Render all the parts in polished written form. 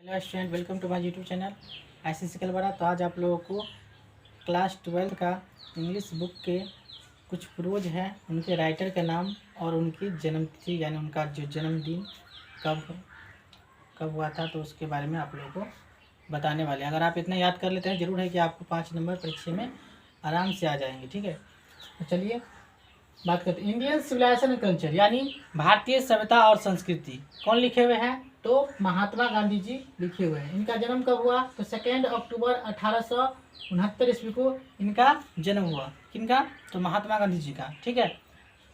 Hello student, welcome to my YouTube channel ICC कलबरा। तो आज आप लोगों को क्लास 12 का इंग्लिश बुक के कुछ प्रोज हैं, उनके राइटर का नाम और उनकी जन्मतिथि यानी उनका जो जन्मदिन कब कब हुआ था तो उसके बारे में आप लोगों को बताने वाले हैं। अगर आप इतना याद कर लेते हैं, ज़रूर है कि आपको 5 नंबर परीक्षा में आराम से आ जाएंगे। ठीक है, तो चलिए बात करते हैं। इंडियन सिविलाइजेशन एंड कल्चर यानी भारतीय सभ्यता और संस्कृति कौन लिखे हुए हैं? तो महात्मा गांधी जी लिखे हुए हैं। इनका जन्म कब हुआ? तो 2 अक्टूबर 1869 ईस्वी को इनका जन्म हुआ। किनका? तो महात्मा गांधी जी का। ठीक है,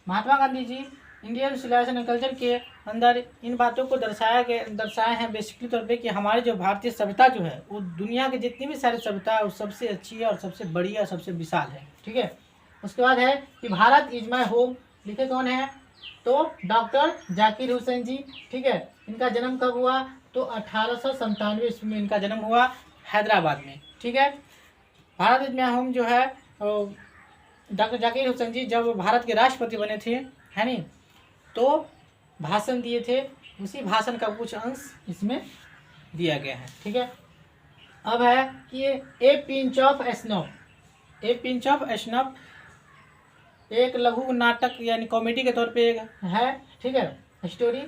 Mahatma Gandhi ji Indian civilisation and culture के अंदर इन बातों को दर्शाए हैं बेसिकली तौर पे कि हमारी जो भारतीय सभ्यता जो है वो दुनिया के जितनी भी सारी सभ्यता है वो सबसे अच्छी है और सबसे बड़ी है और सबसे विशाल है। ठीक है, उसके बाद है कि भारत इज माई होम, लिखे कौन है? तो डॉक्टर जाकिर हुसैन जी। ठीक है, इनका जन्म कब हुआ? तो 1897 ईस्वी में इनका जन्म हुआ हैदराबाद में। ठीक है, भारत इज माई होम जो है डॉक्टर जाकिर हुसैन जी जब भारत के राष्ट्रपति बने थे, है नी, तो भाषण दिए थे। उसी भाषण का कुछ अंश इसमें दिया गया है। ठीक है, अब है कि a pinch of snuff. A pinch of snuff एक लघु नाटक यानी कॉमेडी के तौर पे एक है। ठीक है, स्टोरी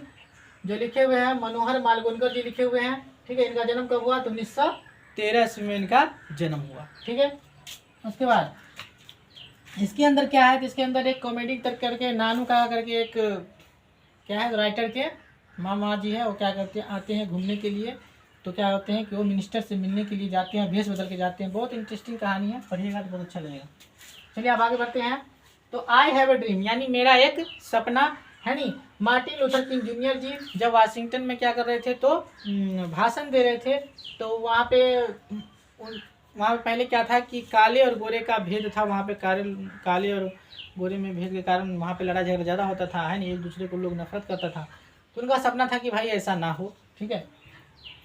जो लिखे हुए हैं मनोहर मालगुनकर जी लिखे हुए हैं। ठीक है, इनका जन्म कब हुआ? तो 1913 ईस्वी में इनका जन्म हुआ। ठीक है, उसके बाद इसके अंदर क्या है? तो इसके अंदर एक कॉमेडी तक करके नानू का करके एक क्या है, राइटर के मामा जी है, वो क्या करते हैं, आते हैं घूमने के लिए। तो क्या होते हैं कि वो मिनिस्टर से मिलने के लिए जाते हैं, भेष बदल के जाते हैं। बहुत इंटरेस्टिंग कहानी है, पढ़िएगा तो बहुत अच्छा लगेगा। चलिए आप आगे बढ़ते हैं। तो आई हैव ए ड्रीम यानी मेरा एक सपना, है नी। मार्टिन लूथर किंग जूनियर जी जब वाशिंगटन में क्या कर रहे थे तो भाषण दे रहे थे, तो वहाँ पे पहले क्या था कि काले और गोरे का भेद था। वहाँ पे काले और गोरे में भेद के कारण वहाँ पे लड़ाई झगड़ा ज़्यादा होता था, है नहीं, एक दूसरे को लोग नफरत करता था। तो उनका सपना था कि भाई ऐसा ना हो। ठीक है,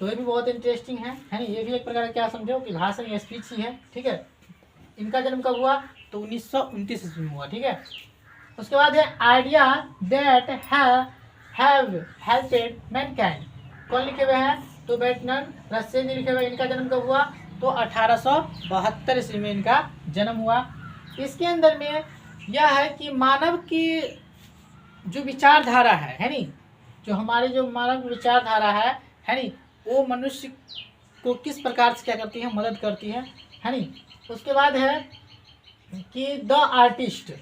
तो ये भी बहुत इंटरेस्टिंग है नहीं, ये भी एक प्रकार का क्या समझो कि भाषण या स्पीच ही है। ठीक है, इनका जन्म कब हुआ? तो 1929 ईस्वी में हुआ। ठीक है, उसके बाद है आइडिया दैट हैव हेल्पेड मैनकाइंड, कौन लिखे हुए हैं? तो बर्ट्रैंड रसेल जी लिखे हुए। इनका जन्म कब हुआ? तो 1872 ईस्वी में इनका जन्म हुआ। इसके अंदर में यह है कि मानव की जो विचारधारा है नी, जो हमारी जो मानव विचारधारा है नी, वो मनुष्य को किस प्रकार से क्या करती है, मदद करती है नी। उसके बाद है कि द आर्टिस्ट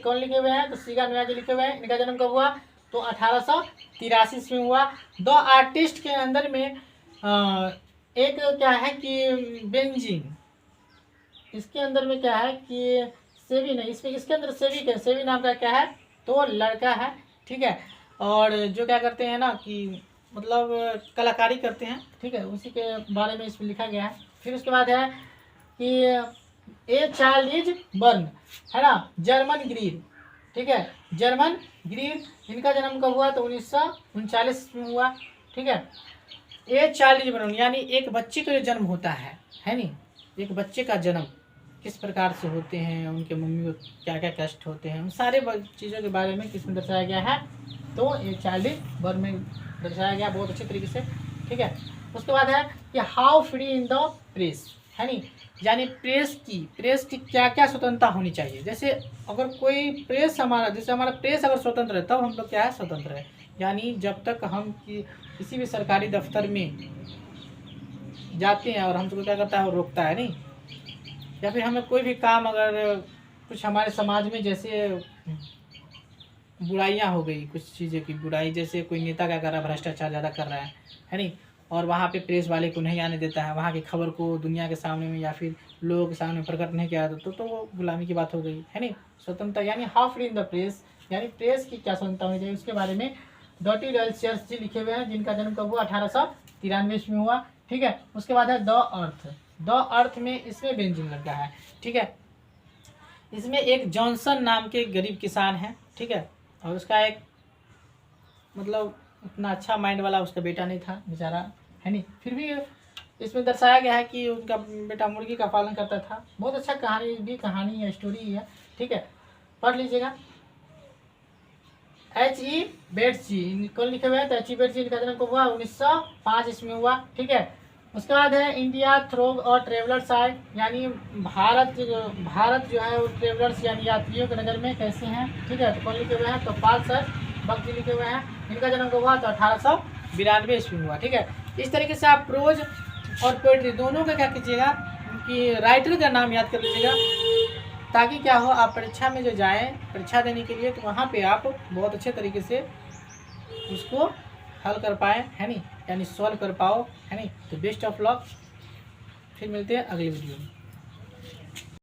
कौन लिखे हुए हैं? तो सीगा नोया जी लिखे हुए हैं। इनका जन्म कब हुआ? तो 1883 ईस्वी में हुआ। द आर्टिस्ट के अंदर में एक क्या है कि बेंजिंग, इसके अंदर में क्या है कि सेवी नहीं, इसके अंदर सेवी नाम का क्या है तो लड़का है। ठीक है, और जो क्या करते हैं ना कि मतलब कलाकारी करते हैं। ठीक है, उसी के बारे में इसमें लिखा गया है। फिर उसके बाद है कि ए चाइल्ड इज बर्न, है ना, जर्मन ग्रीन। ठीक है, जर्मन ग्रीन। इनका जन्म कब हुआ? तो 1939 में हुआ। ठीक है, ए चाइल्ड इज बर्न यानी एक बच्चे का जो जन्म होता है नी, एक बच्चे का जन्म किस प्रकार से होते हैं, उनके मम्मी को क्या क्या कष्ट होते हैं, उन सारे चीज़ों के बारे में किसमें दर्शाया गया है? तो ए चाइल्ड इज बर्न में दर्शाया गया बहुत अच्छे तरीके से। ठीक है, उसके बाद है कि how free in the press, है नी, यानी प्रेस की क्या क्या स्वतंत्रता होनी चाहिए। जैसे अगर कोई प्रेस जैसे हमारा प्रेस अगर स्वतंत्र है तब हम लोग क्या है, स्वतंत्र है। यानी जब तक हम किसी भी सरकारी दफ्तर में जाते हैं और हमको क्या करता है, वो रोकता है नहीं, या फिर हमें कोई भी काम अगर कुछ हमारे समाज में जैसे बुराइयां हो गई, कुछ चीज़ें की बुराई, जैसे कोई नेता क्या कर रहा है, भ्रष्टाचार ज़्यादा कर रहा है नहीं, और वहाँ पे प्रेस वाले को नहीं आने देता है, वहाँ की खबर को दुनिया के सामने में या फिर लोगों के सामने प्रकट नहीं किया तो वो गुलामी की बात हो गई, है नहीं। स्वतंत्रता यानी how free in the press यानी प्रेस की क्या स्वतंत्रता होनी चाहिए, उसके बारे में डॉटी रॉयल्स जी लिखे हुए हैं, जिनका जन्म कब हुआ? 1893 में हुआ। ठीक है, उसके बाद है द अर्थ में इसमें बेंजिंग लगा है। ठीक है, इसमें एक जॉनसन नाम के गरीब किसान है। ठीक है, और उसका एक मतलब उतना अच्छा माइंड वाला उसका बेटा नहीं था बेचारा, है नहीं, फिर भी इसमें दर्शाया गया है कि उनका बेटा मुर्गी का पालन करता था। बहुत अच्छा कहानी है, स्टोरी है। ठीक है, पढ़ लीजिएगा। H.E. बेटची कौन लिखे हुए हैं, तो H.E. बेटची इनका जन्म कब हुआ, 1905 इसमें हुआ। ठीक है, उसके बाद है इंडिया थ्रोग और ट्रेवलर्स आए, यानी भारत जो है वो ट्रेवलर्स यानी यात्रियों के नज़र में कैसे हैं। ठीक है, तो कौन लिखे हुए हैं, तो पाल सर बख्श जी लिखे हुए हैं। इनका जन्म कब हुआ, तो 1892 ईस्वी में हुआ। ठीक है, इस तरीके से आप प्रोज और पोइट्री दोनों का क्या कीजिएगा, उनकी राइटर का नाम याद कर लीजिएगा, ताकि क्या हो, आप परीक्षा में जो जाएं परीक्षा देने के लिए, तो वहाँ पे आप बहुत अच्छे तरीके से उसको हल कर पाए, है नहीं, यानी सॉल्व कर पाओ, है नहीं। तो बेस्ट ऑफ लक, फिर मिलते हैं अगली वीडियो में।